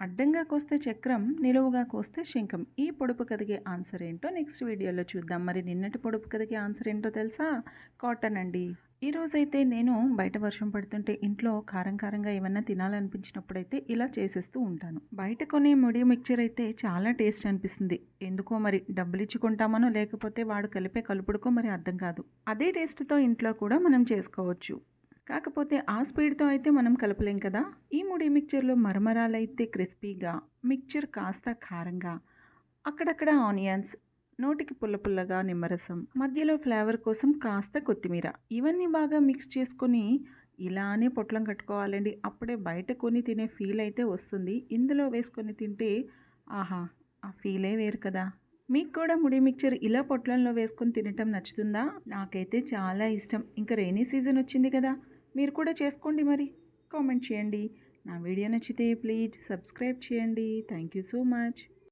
అడ్డంగా కోస్తే చక్రం, నిలువుగా కోస్తే శంఖం. ఈ పొడుపు కథకి ఆన్సర్ ఏంటో నెక్స్ట్ వీడియోలో చూద్దాం. మరి నిన్నటి పొడుపు కథకి ఆన్సర్ ఏంటో తెలుసా? కాటన్ అండి. ఈరోజైతే నేను బయట వర్షం పడుతుంటే ఇంట్లో కారం కారంగా ఏమన్నా తినాలనిపించినప్పుడైతే ఇలా చేసేస్తూ ఉంటాను. బయట కొనే ముడి మిక్చర్ అయితే చాలా టేస్ట్ అనిపిస్తుంది. ఎందుకో మరి డబ్బులిచ్చి కొంటామనో లేకపోతే వాడు కలిపే కలుపుడుకో మరి అర్థం కాదు. అదే టేస్ట్తో ఇంట్లో కూడా మనం చేసుకోవచ్చు. కాకపోతే ఆ స్పీడ్తో అయితే మనం కలపలేం కదా. ఈ ముడి మిక్చర్లో మరమరాలైతే క్రిస్పీగా, మిక్చర్ కాస్త కారంగా, అక్కడక్కడ ఆనియన్స్, నోటికి పుల్ల పుల్లగా నిమ్మరసం, మధ్యలో ఫ్లేవర్ కోసం కాస్త కొత్తిమీర, ఇవన్నీ బాగా మిక్స్ చేసుకొని ఇలానే పొట్లం కట్టుకోవాలండి. అప్పుడే బయట కొని తినే ఫీల్ అయితే వస్తుంది. ఇందులో వేసుకొని తింటే ఆహా, ఆ ఫీలే వేరు కదా. మీకు కూడా ముడి మిక్చర్ ఇలా పొట్లంలో వేసుకొని తినటం నచ్చుతుందా? నాకైతే చాలా ఇష్టం. ఇంకా రైనీ సీజన్ వచ్చింది కదా, మీరు కూడా చేసుకోండి మరి. కామెంట్ చేయండి. నా వీడియో నచ్చితే ప్లీజ్ సబ్స్క్రైబ్ చేయండి. Thank you so much.